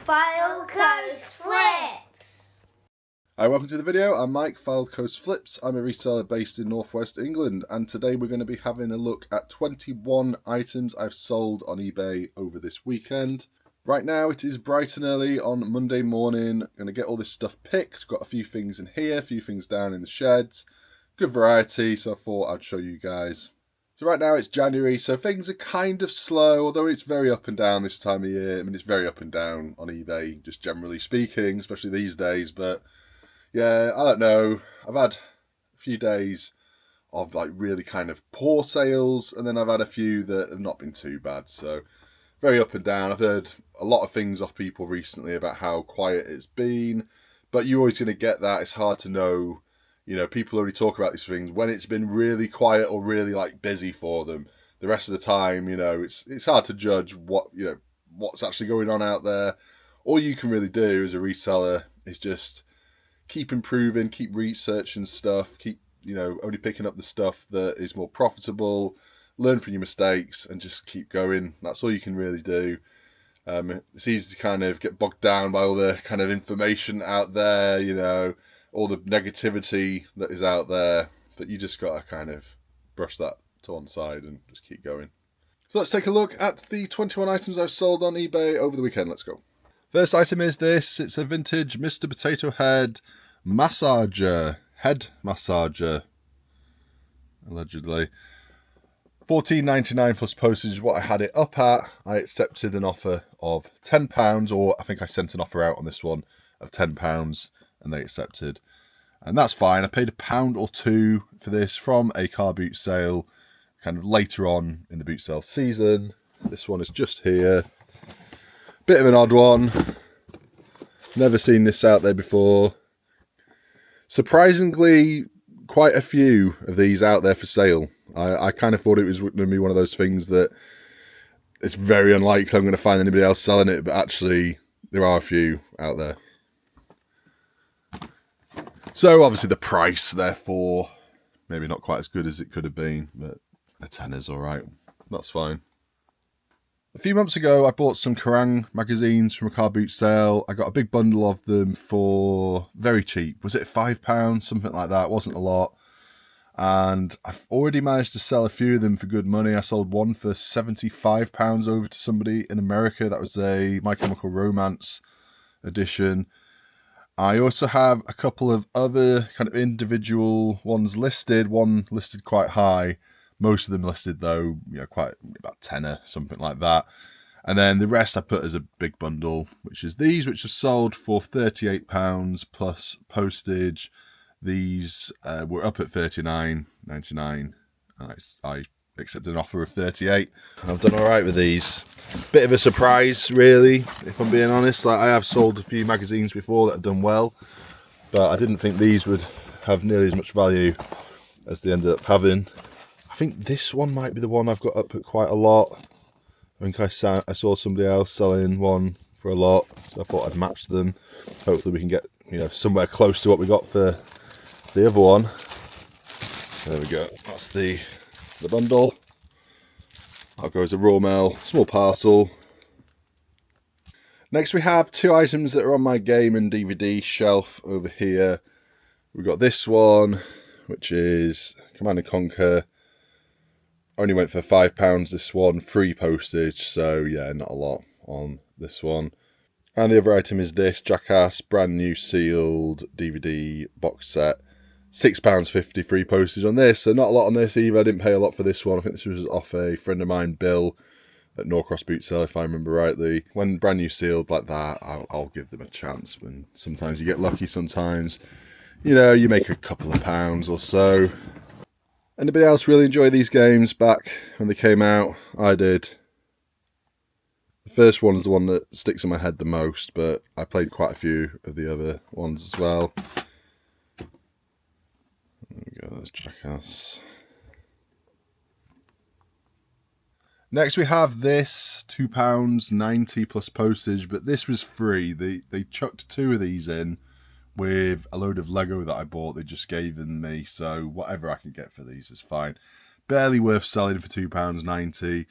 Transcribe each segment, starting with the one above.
Fylde Coast Flips! Hi, welcome to the video. I'm Mike, Fylde Coast Flips. I'm a reseller based in northwest England, and today we're going to be having a look at 21 items I've sold on eBay over this weekend. Right now it is bright and early on Monday morning. I'm going to get all this stuff picked. Got a few things in here, a few things down in the sheds. Good variety, so I thought I'd show you guys. So right now it's January, so things are kind of slow, although it's very up and down this time of year. I mean, it's very up and down on eBay, just generally speaking, especially these days. But yeah, I don't know. I've had a few days of like really kind of poor sales, and then I've had a few that have not been too bad. So very up and down. I've heard a lot of things off people recently about how quiet it's been, but you're always going to get that. It's hard to know. You know, people already talk about these things when it's been really quiet or really like busy for them. The rest of the time, you know, it's hard to judge what's actually going on out there. All you can really do as a reseller is just keep improving, keep researching stuff, keep, only picking up the stuff that is more profitable, learn from your mistakes, and just keep going. That's all you can really do. It's easy to kind of get bogged down by all the kind of information out there, all the negativity that is out there, but you just got to kind of brush that to one side and just keep going. So let's take a look at the 21 items I've sold on eBay over the weekend. Let's go. First item is this. It's a vintage Mr. Potato Head massager, head massager, allegedly. $14.99 plus postage is what I had it up at. I accepted an offer of £10, or I think I sent an offer out on this one of £10, and they accepted. And that's fine. I paid £1 or £2 for this from a car boot sale kind of later on in the boot sale season. This one is just here. Bit of an odd one. Never seen this out there before. Surprisingly, quite a few of these out there for sale. I kind of thought it was going to be one of those things that it's very unlikely I'm going to find anybody else selling it, but actually there are a few out there. So obviously the price, therefore, maybe not quite as good as it could have been, but a tenner's all right. That's fine. A few months ago, I bought some Kerrang magazines from a car boot sale. I got a big bundle of them for very cheap. Was it £5? Something like that. It wasn't a lot. And I've already managed to sell a few of them for good money. I sold one for £75 over to somebody in America. That was a My Chemical Romance edition. I also have a couple of other kind of individual ones listed. One listed quite high. Most of them listed though, quite about tenner, something like that. And then the rest I put as a big bundle, which is these, which have sold for £38 plus postage. These were up at $39.99. I accepted an offer of $38. I've done all right with these. Bit of a surprise, really, if I'm being honest. Like, I have sold a few magazines before that have done well, but I didn't think these would have nearly as much value as they ended up having. I think this one might be the one I've got up at quite a lot. I think I saw somebody else selling one for a lot, so I thought I'd match them. Hopefully we can get somewhere close to what we got for the other one. There we go. That's the bundle. I'll go as a raw mail, small parcel. Next we have two items that are on my game and DVD shelf over here. We've got this one, which is Command & Conquer. Only went for £5 this one, free postage, so yeah, not a lot on this one. And the other item is this Jackass brand new sealed DVD box set. £6.50 free postage on this, so not a lot on this either. I didn't pay a lot for this one. I think this was off a friend of mine, Bill, at Norcross Boot Sale, if I remember rightly. When brand new sealed like that, I'll give them a chance. And sometimes you get lucky, sometimes, you make a couple of pounds or so. Anybody else really enjoy these games back when they came out? I did. The first one is the one that sticks in my head the most, but I played quite a few of the other ones as well. There we go, that's Jackass. Next we have this, £2.90 plus postage, but this was free. They chucked two of these in with a load of Lego that I bought. They just gave them me, so whatever I can get for these is fine. Barely worth selling for £2.90.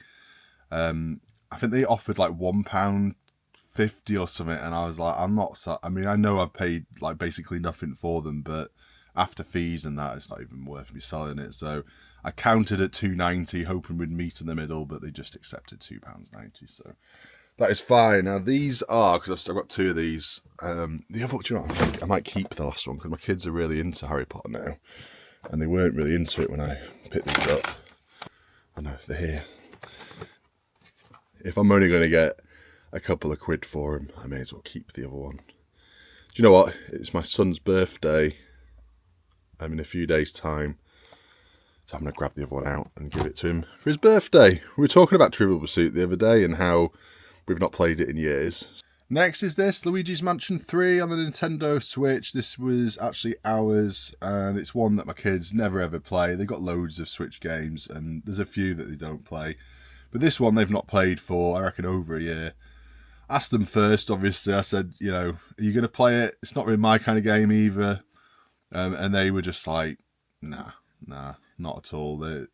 I think they offered like £1 50 or something, and I was like, I mean, I know I've paid like basically nothing for them, but after fees and that, it's not even worth me selling it. So I counted at £2.90, hoping we'd meet in the middle, but they just accepted £2.90. So that is fine. Now these are, because I've still got 2 of these. The other, do you know what, I think I might keep the last one because my kids are really into Harry Potter now, and they weren't really into it when I picked these up. I know they're here. If I'm only going to get a couple of quid for them, I may as well keep the other one. Do you know what? It's my son's birthday. I'm in a few days' time, so I'm going to grab the other one out and give it to him for his birthday. We were talking about Trivial Pursuit the other day and how we've not played it in years. Next is this, Luigi's Mansion 3 on the Nintendo Switch. This was actually ours, and it's one that my kids never ever play. They've got loads of Switch games, and there's a few that they don't play. But this one they've not played for, I reckon, over a year. Asked them first, obviously. I said, you know, are you going to play it? It's not really my kind of game either. And they were just like, nah, not at all.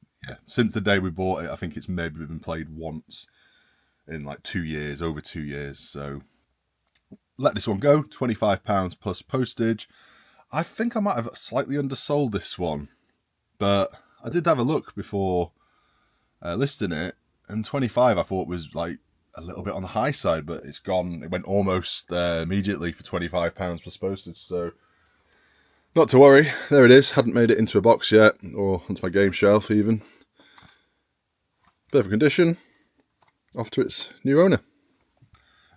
Since the day we bought it, I think it's maybe been played once in like 2 years, over 2 years. So let this one go, £25 plus postage. I think I might have slightly undersold this one, but I did have a look before listing it, and 25 I thought was like a little bit on the high side, but it's gone. It went almost immediately for £25 plus postage. So not to worry, there it is. Hadn't made it into a box yet, or onto my game shelf even. Perfect condition. Off to its new owner.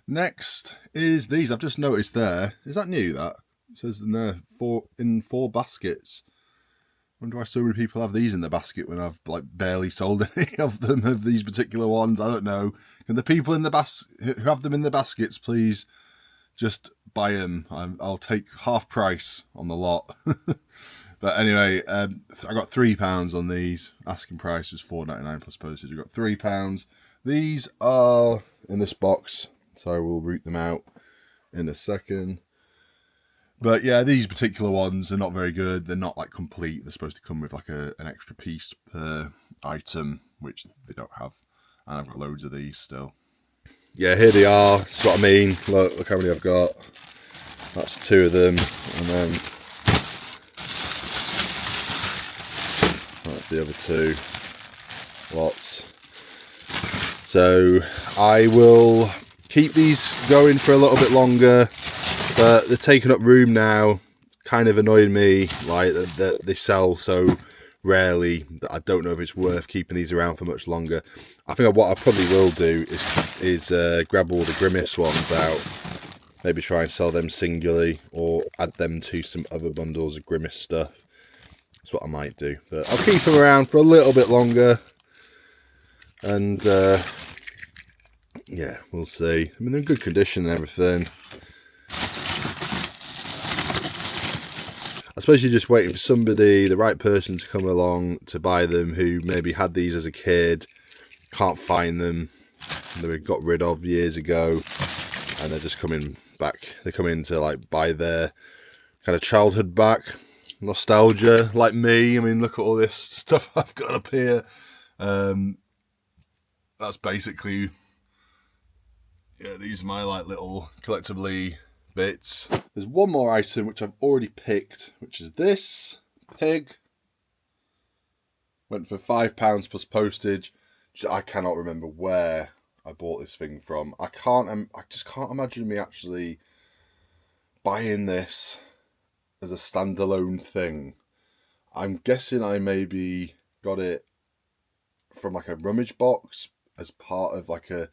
Next is these. I've just noticed there. Is that new, that? It says in there, 4 baskets. I wonder why so many people have these in the basket when I've like barely sold any of them, of these particular ones. I don't know. Can the people in the who have them in the baskets please just buy them? I'll take half price on the lot. But anyway, I got £3 on these. Asking price was £4.99 plus postage. I got £3. These are in this box, so I will root them out in a second. But yeah, these particular ones are not very good. They're not like complete. They're supposed to come with like an extra piece per item, which they don't have. And I've got loads of these still. Yeah, here they are. That's what I mean. Look how many I've got. That's 2 of them. And then that's the other 2. Lots. So I will keep these going for a little bit longer, but they're taking up room now. Kind of annoying me, like that they sell so rarely that I don't know if it's worth keeping these around for much longer. I think what I probably will do is grab all the Grimace ones out, maybe try and sell them singularly, or add them to some other bundles of Grimace stuff. That's what I might do, but I'll keep them around for a little bit longer, and yeah, we'll see. I mean, they're in good condition and everything. I suppose you're just waiting for somebody, the right person, to come along to buy them, who maybe had these as a kid, can't find them, they were got rid of years ago, and they're just coming back. They come in to like buy their kind of childhood back, nostalgia, like me. I mean, look at all this stuff I've got up here. That's basically, yeah, these are my like little collectible bits. There's one more item which I've already picked, which is this pig. Went for £5 plus postage. I cannot remember where I bought this thing from. I just can't imagine me actually buying this as a standalone thing. I'm guessing I maybe got it from like a rummage box as part of like a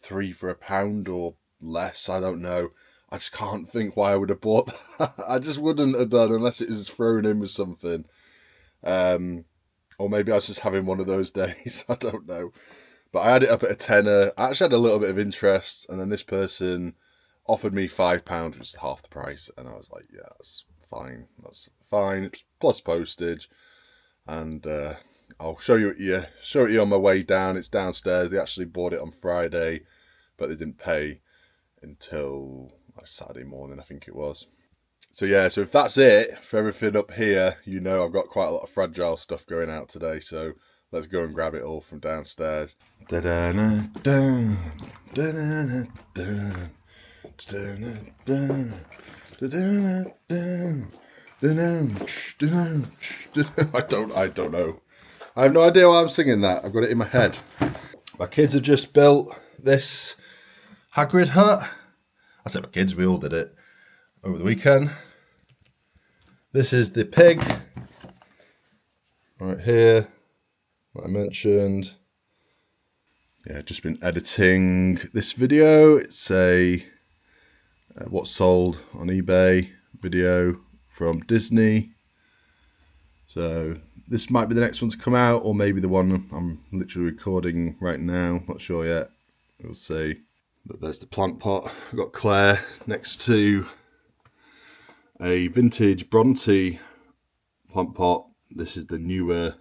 3 for £1 or less. I don't know. I just can't think why I would have bought that. I just wouldn't have done unless it was thrown in with something. Or maybe I was just having one of those days. I don't know. But I had it up at a tenner. I actually had a little bit of interest. And then this person offered me £5, which is half the price. And I was like, yeah, that's fine. That's fine. It's plus postage. And I'll show it you on my way down. It's downstairs. They actually bought it on Friday, but they didn't pay until like Saturday morning, I think it was. So yeah, so if that's it for everything up here, you know I've got quite a lot of fragile stuff going out today, so let's go and grab it all from downstairs. don't know. I have no idea why I'm singing that. I've got it in my head. My kids have just built this Hagrid hut. I said my kids, we all did it over the weekend. This is the pig right here, what I mentioned. Yeah, just been editing this video. It's a what's sold on eBay video from Disney. So this might be the next one to come out, or maybe the one I'm literally recording right now. Not sure yet. We'll see. But there's the plant pot. I've got Claire next to a vintage Bronte plant pot. This is the newer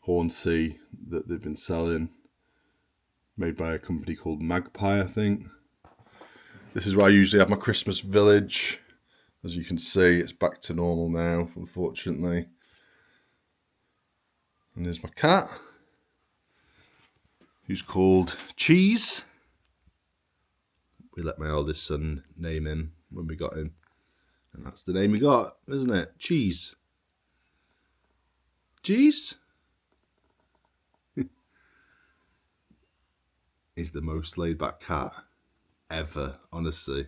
Hornsea that they've been selling, made by a company called Magpie, I think. This is where I usually have my Christmas village. As you can see, it's back to normal now, unfortunately. And there's my cat, who's called Cheese. We let my eldest son name him when we got him. And that's the name we got, isn't it? Cheese. Cheese? He's the most laid back cat ever, honestly.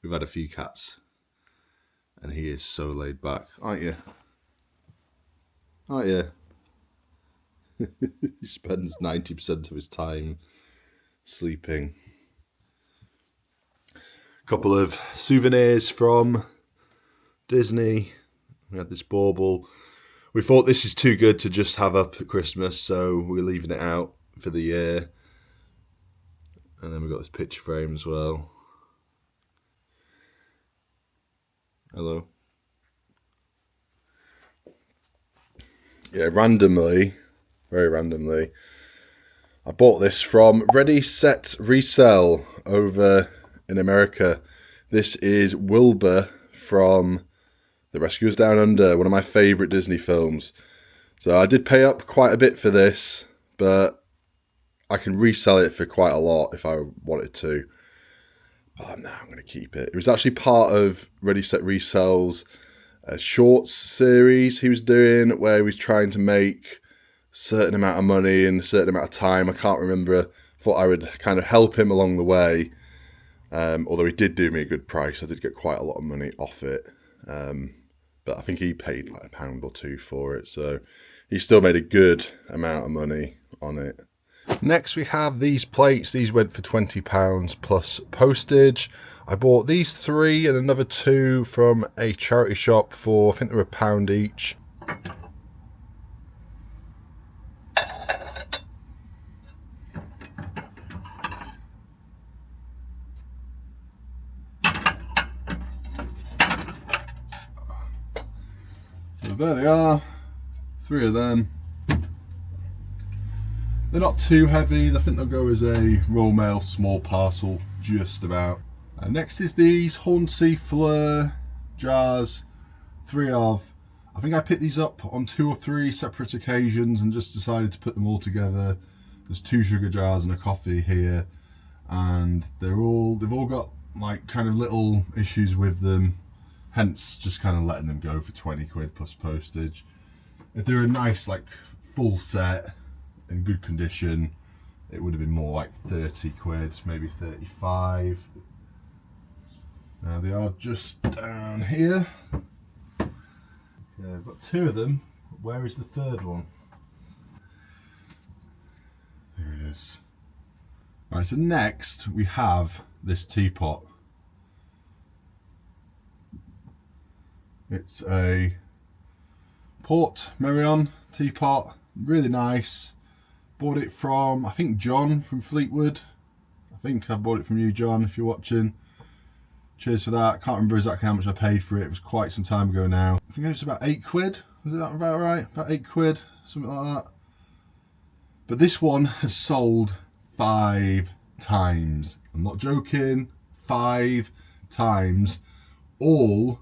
We've had a few cats and he is so laid back, aren't you? Aren't you? He spends 90% of his time sleeping. A couple of souvenirs from Disney. We had this bauble. We thought this is too good to just have up at Christmas, so we're leaving it out for the year. And then we've got this picture frame as well. Hello. Yeah, randomly, very randomly, I bought this from Ready Set Resell over in America. This is Wilbur from The Rescuers Down Under, one of my favourite Disney films. So I did pay up quite a bit for this, but I can resell it for quite a lot if I wanted to. But no, I'm going to keep it. It was actually part of Ready Set Resell's shorts series he was doing, where he was trying to make a certain amount of money in a certain amount of time. I can't remember. Thought I would kind of help him along the way. Although he did do me a good price. I did get quite a lot of money off it. But I think he paid like £1 or £2 for it. So he still made a good amount of money on it. Next we have these plates. These went for £20 plus postage. I bought these 3 and another 2 from a charity shop for, I think they were £1 each. So there they are, 3 of them. They're not too heavy. I think they'll go as a Royal Mail small parcel, just about. Next is these Hornsea Fylde jars, 3 of. I think I picked these up on 2 or 3 separate occasions and just decided to put them all together. There's 2 sugar jars and a coffee here, and they've all got like kind of little issues with them, hence just kind of letting them go for 20 quid plus postage. If they're a nice like full set in good condition, it would have been more like 30 quid, maybe 35. Now they are just down here. Okay, I've got 2 of them. Where is the 3rd one? There it is. Alright, so next we have this teapot. It's a Portmeirion teapot, really nice. Bought it from, I think, John from Fleetwood. I think I bought it from you, John, if you're watching. Cheers for that. Can't remember exactly how much I paid for it. It was quite some time ago now. I think it was about 8 quid. Was that about right? About 8 quid, something like that. But this one has sold 5 times. I'm not joking. 5 times. All,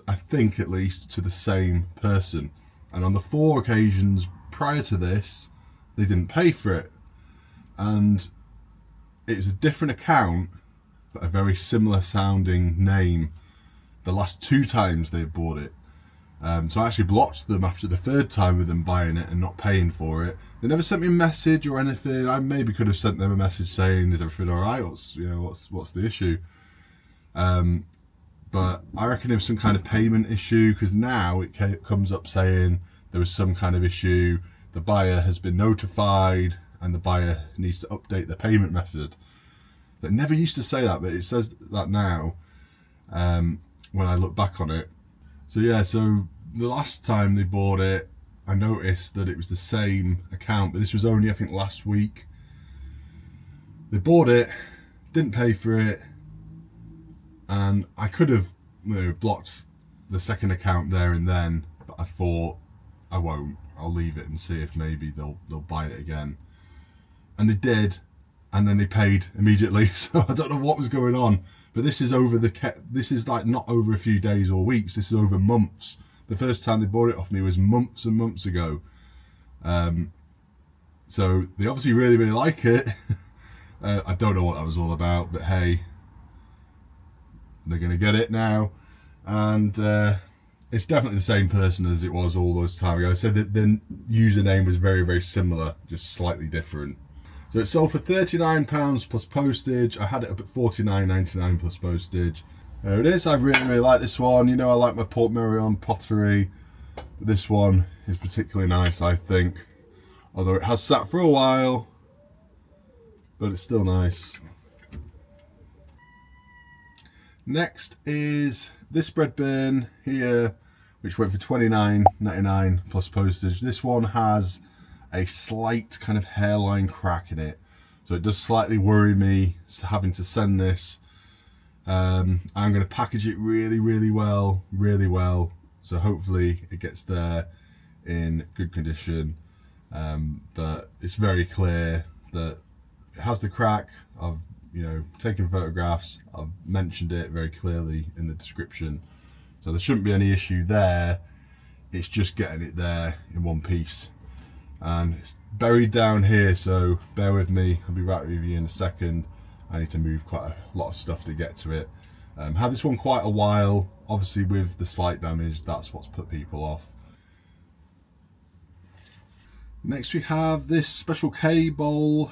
I think at least, to the same person. And on the 4 occasions prior to this, they didn't pay for it, and it was a different account but a very similar sounding name the last 2 times they've bought it. So I actually blocked them after the 3rd time with them buying it and not paying for it. They never sent me a message or anything. I maybe could have sent them a message saying, "Is everything all right? What's the issue?" But I reckon it was some kind of payment issue, because now it comes up saying there was some kind of issue. The buyer has been notified and the buyer needs to update the payment method. It never used to say that, but it says that now when I look back on it. So yeah, so the last time they bought it, I noticed that it was the same account, but this was only, I think, last week. They bought it, didn't pay for it, and I could have blocked the second account there and then, but I thought I won't. I'll leave it and see if maybe they'll buy it again. And they did, and then they paid immediately. So I don't know what was going on, but this is this is like not over a few days or weeks. This is over months. The first time they bought it off me was months and months ago. So they obviously really, really like it. I don't know what that was all about, but hey, they're going to get it now. And it's definitely the same person as it was all those time ago. I said that the username was very, very similar, just slightly different. So it sold for £39 plus postage. I had it up at $49.99 plus postage. There it is. I really, really like this one. You know, I like my Portmeirion pottery. But this one is particularly nice, I think. Although it has sat for a while, but it's still nice. Next is this bread bin here, which went for $29.99 plus postage. This one has a slight kind of hairline crack in it, so it does slightly worry me having to send this. I'm going to package it really, really well, so hopefully it gets there in good condition. But it's very clear that it has the crack. I've taken photographs, I've mentioned it very clearly in the description, so there shouldn't be any issue there. It's just getting it there in one piece, and it's buried down here, so bear with me. I'll be right with you in a second. I need to move quite a lot of stuff to get to it. Had this one quite a while, obviously with the slight damage, that's what's put people off. Next we have this Special K bowl,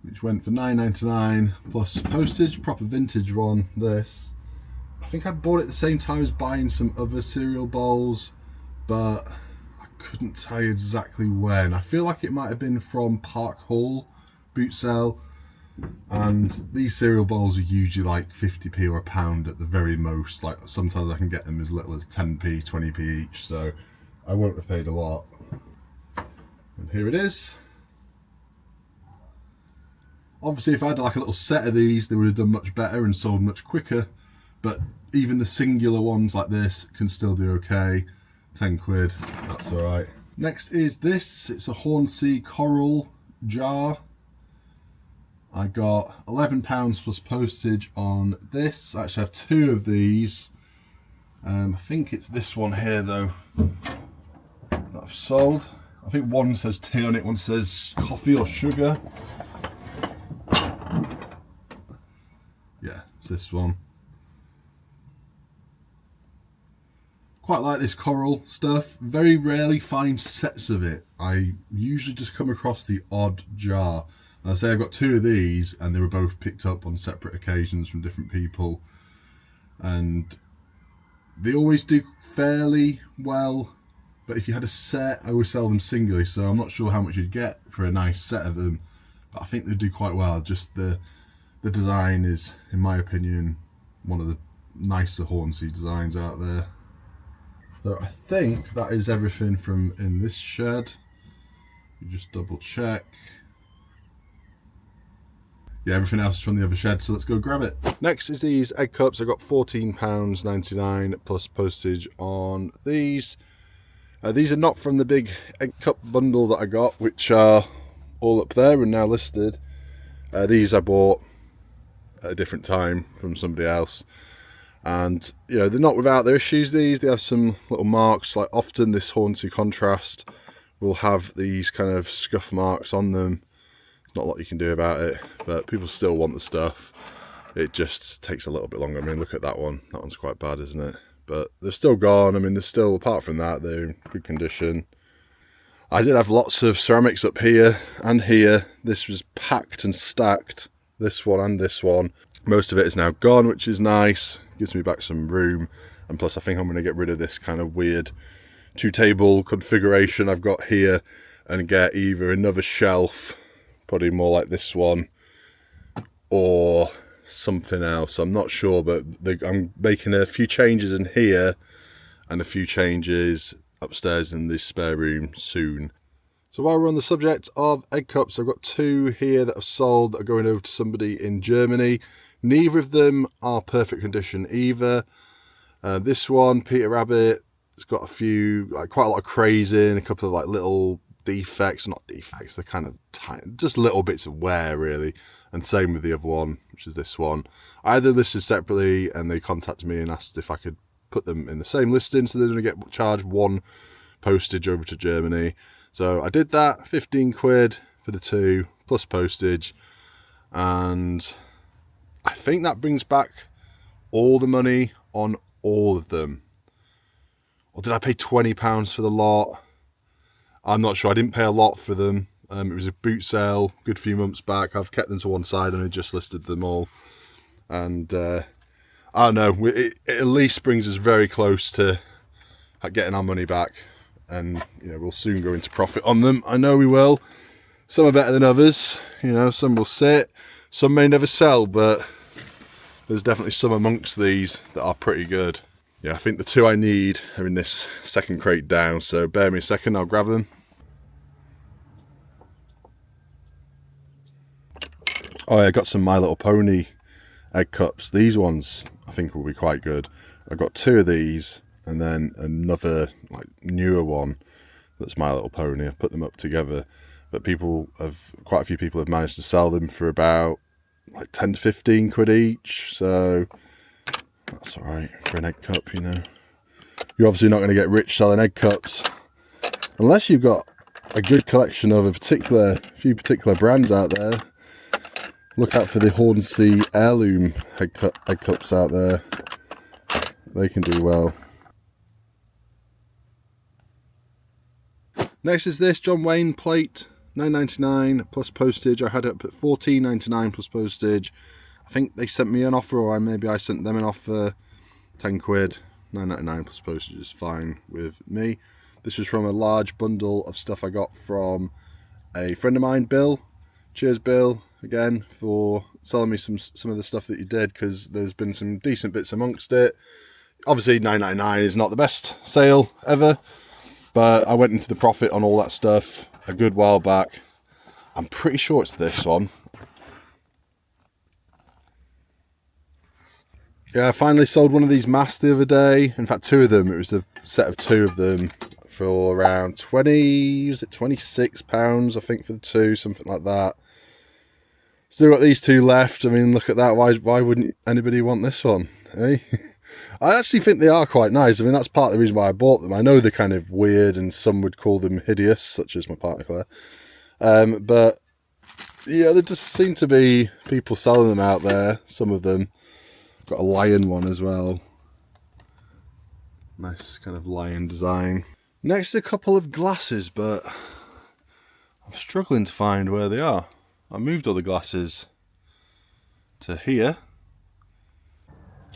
which went for $9.99 plus postage. Proper vintage one, this. I think I bought it at the same time as buying some other cereal bowls, but I couldn't tell you exactly when. I feel like it might have been from Park Hall boot sale, and these cereal bowls are usually like 50p or £1 at the very most. Like sometimes I can get them as little as 10p, 20p each, so I won't have paid a lot. And here it is. Obviously if I had like a little set of these, they would have done much better and sold much quicker, but even the singular ones like this can still do okay. 10 quid, that's alright. Next is this. It's a Hornsea coral jar. I got £11 plus postage on this. I actually have 2 of these. I think it's this one here though that I've sold. I think one says tea on it, one says coffee or sugar. Yeah, it's this one. Quite like this coral stuff. Very rarely find sets of it. I usually just come across the odd jar. I say I've got 2 of these, and they were both picked up on separate occasions from different people, and they always do fairly well. But if you had a set, I always sell them singly, so I'm not sure how much you'd get for a nice set of them, but I think they do quite well. Just the design is, in my opinion, one of the nicer Hornsea designs out there. So I think that is everything from in this shed. You just double check. Yeah, everything else is from the other shed, so let's go grab it. Next is these egg cups. I got £14.99 plus postage on these. These are not from the big egg cup bundle that I got, which are all up there and now listed. These I bought at a different time from somebody else. And, they're not without their issues, these. They have some little marks, like often this Hornsea contrast will have these kind of scuff marks on them. Not a lot you can do about it, but people still want the stuff. It just takes a little bit longer. I mean, look at that one. That one's quite bad, isn't it? But they're still gone. I mean, they're still, apart from that, they're in good condition. I did have lots of ceramics up here and here. This was packed and stacked, this one and this one. Most of it is now gone, which is nice. Gives me back some room. And plus, I think I'm going to get rid of this kind of weird two-table configuration I've got here and get either another shelf, probably more like this one, or something else. I'm not sure, but I'm making a few changes in here and a few changes upstairs in this spare room soon. So while we're on the subject of egg cups, I've got 2 here that I've sold that are going over to somebody in Germany. Neither of them are perfect condition either. This one, Peter Rabbit, it's got a few, like quite a lot of crazing, a couple of like little defects, not defects, they're kind of tiny, just little bits of wear really. And same with the other one, which is this one. I had them listed separately and they contacted me and asked if I could put them in the same listing, so they're going to get charged 1 postage over to Germany. So I did that, 15 quid for the 2 plus postage, and I think that brings back all the money on all of them. Or did I pay £20 for the lot? I'm not sure. I didn't pay a lot for them. It was a boot sale a good few months back. I've kept them to one side and I just listed them all. And I don't know, it at least brings us very close to getting our money back. And, you know, we'll soon go into profit on them. I know we will. Some are better than others. You know, some will sit. Some may never sell, but there's definitely some amongst these that are pretty good. Yeah, I think the 2 I need are in this second crate down, so bear me a second, I'll grab them. Oh yeah, I got some My Little Pony egg cups. These ones I think will be quite good. I've got 2 of these and then another like newer one that's My Little Pony. I've put them up together, but quite a few people have managed to sell them for about like 10 to 15 quid each, so that's all right for an egg cup, you know. You're obviously not going to get rich selling egg cups unless you've got a good collection of a few particular brands out there. Look out for the Hornsea heirloom egg cups out there. They can do well. Next is this John Wayne plate, £9.99 plus postage. I had it up at £14.99 plus postage. I think they sent me an offer, or maybe I sent them an offer, 10 quid, £9.99 plus postage is fine with me. This was from a large bundle of stuff I got from a friend of mine, Bill. Cheers, Bill, again, for selling me some of the stuff that you did, because there's been some decent bits amongst it. Obviously, £9.99 is not the best sale ever, but I went into the profit on all that stuff a good while back. I'm pretty sure it's this one. Yeah, I finally sold one of these masks the other day. In fact, 2 of them. It was a set of 2 of them for around £26, I think, for the 2, something like that. Still got these 2 left. I mean, look at that. Why wouldn't anybody want this one, eh? I actually think they are quite nice. I mean, that's part of the reason why I bought them. I know they're kind of weird and some would call them hideous, such as my partner Claire. But, yeah, there just seem to be people selling them out there, some of them. Got a lion one as well. Nice kind of lion design. Next, a couple of glasses, but I'm struggling to find where they are. I moved all the glasses to here.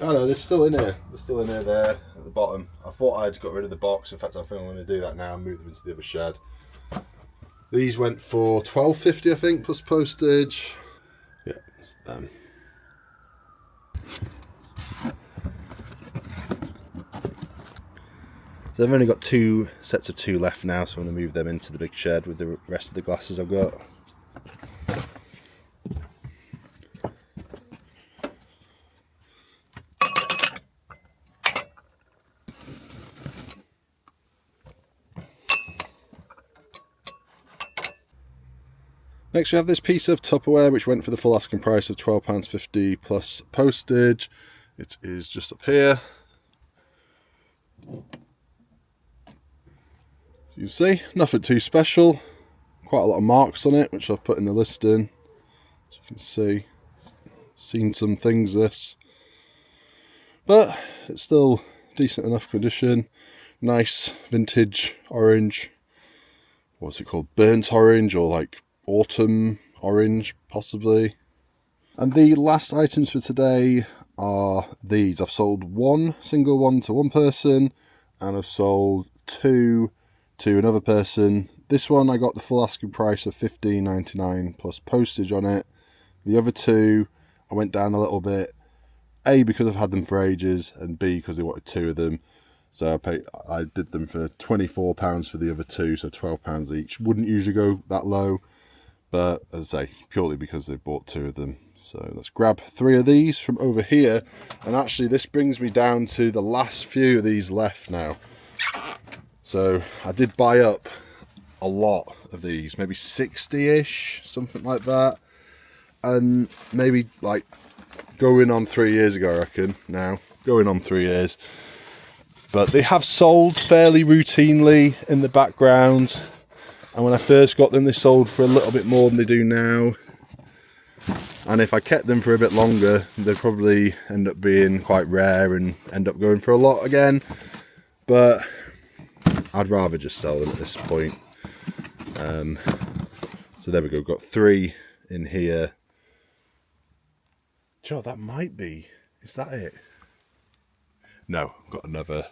Oh no, they're still in here. They're still in here there at the bottom. I thought I'd got rid of the box. In fact, I think I'm going to do that now and move them into the other shed. These went for £12.50, I think, plus postage. Yeah, it's them. So I've only got 2 sets of 2 left now, so I'm going to move them into the big shed with the rest of the glasses I've got. Next we have this piece of Tupperware, which went for the full asking price of £12.50 plus postage. It is just up here. You can see, nothing too special. quite a lot of marks on it, which I've put in the listing. As you can see, seen some things this, but it's still decent enough condition. Nice vintage orange. What's it called? Burnt orange, or like autumn orange, possibly. And the last items for today are these. I've sold one single one to one person, and I've sold two to another person. This one I got the full asking price of $15.99 plus postage on it. The other two I went down a little bit, A, because I've had them for ages, and B, because they wanted two of them. So I did them for £24 for the other two, so £12 each. Wouldn't usually go that low, but as I say, purely because they bought two of them. So let's grab three of these from over here. And actually this brings me down to the last few of these left now. So I did buy up a lot of these, maybe 60-ish, something like that. And maybe like going on 3 years ago, I reckon now. Going on 3 years. But they have sold fairly routinely in the background. And when I first got them, they sold for a little bit more than they do now. And if I kept them for a bit longer, they'd probably end up being quite rare and end up going for a lot again. But I'd rather just sell them at this point. So there we go, got three in here. Do you know what that might be? Is that it? No, got another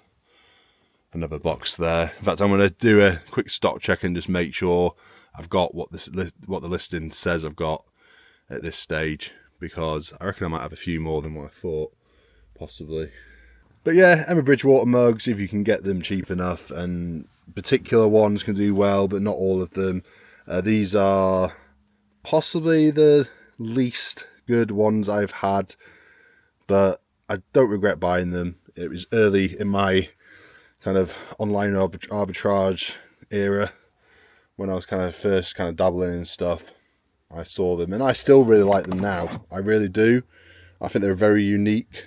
box there. In fact, I'm going to do a quick stock check and just make sure I've got what the listing says I've got at this stage, because I reckon I might have a few more than what I thought, possibly. But yeah, Emma Bridgewater mugs, if you can get them cheap enough, and particular ones can do well, but not all of them. These are possibly the least good ones I've had, but I don't regret buying them. It was early in my kind of online arbitrage era, when I was first dabbling in stuff. I saw them and I still really like them now. I really do. I think they're a very unique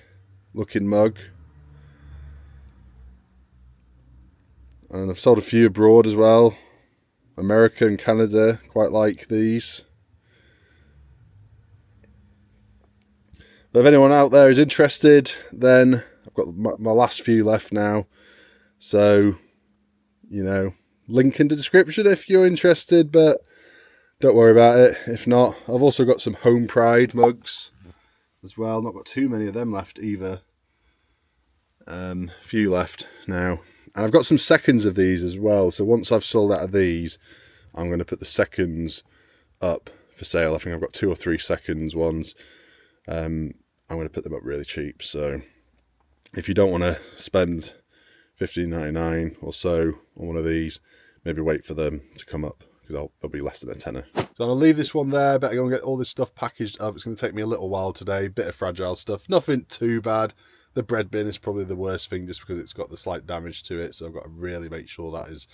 looking mug. And I've sold a few abroad as well. America and Canada quite like these. But if anyone out there is interested, then I've got my last few left now. So, you know, link in the description if you're interested, but don't worry about it if not. I've also got some Home Pride mugs as well. Not got too many of them left either. A few left now. And I've got some seconds of these as well. So once I've sold out of these, I'm going to put the seconds up for sale. I think I've got 2 or 3 seconds ones. I'm going to put them up really cheap. So if you don't want to spend $15.99 or so on one of these, maybe wait for them to come up, because they'll be less than a tenner. So I'm going to leave this one there. Better go and get all this stuff packaged up. It's going to take me a little while today. Bit of fragile stuff. Nothing too bad. The bread bin is probably the worst thing, just because it's got the slight damage to it. So I've got to really make sure that is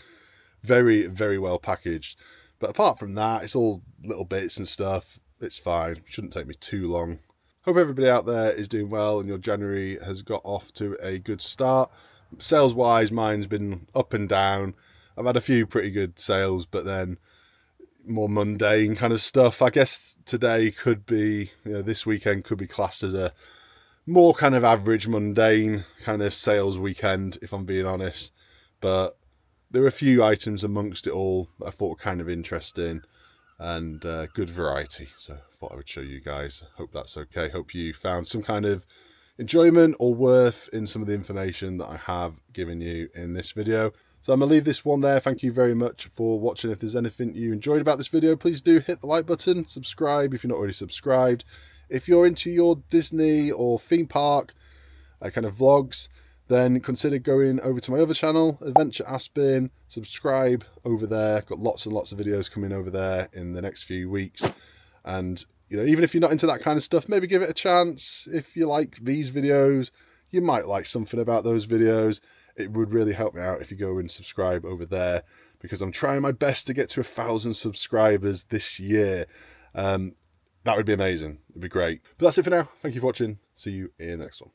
very, very well packaged. But apart from that, it's all little bits and stuff. It's fine. Shouldn't take me too long. Hope everybody out there is doing well and your January has got off to a good start. Sales wise, mine's been up and down. I've had a few pretty good sales, but then more mundane kind of stuff. I guess today could be, this weekend could be classed as a more kind of average, mundane kind of sales weekend, if I'm being honest. But there were a few items amongst it all that I thought were kind of interesting and good variety. So I thought I would show you guys. Hope that's okay. Hope you found some kind of enjoyment or worth in some of the information that I have given you in this video. So I'm going to leave this one there. Thank you very much for watching. If there's anything you enjoyed about this video, please do hit the like button, subscribe if you're not already subscribed. If you're into your Disney or theme park kind of vlogs, then consider going over to my other channel, Adventure ASPIN. Subscribe over there. Got lots and lots of videos coming over there in the next few weeks. And even if you're not into that kind of stuff, maybe give it a chance. If you like these videos, you might like something about those videos. It would really help me out if you go and subscribe over there, because I'm trying my best to get to 1,000 subscribers this year. That would be amazing. It'd be great. But that's it for now. Thank you for watching. See you in the next one.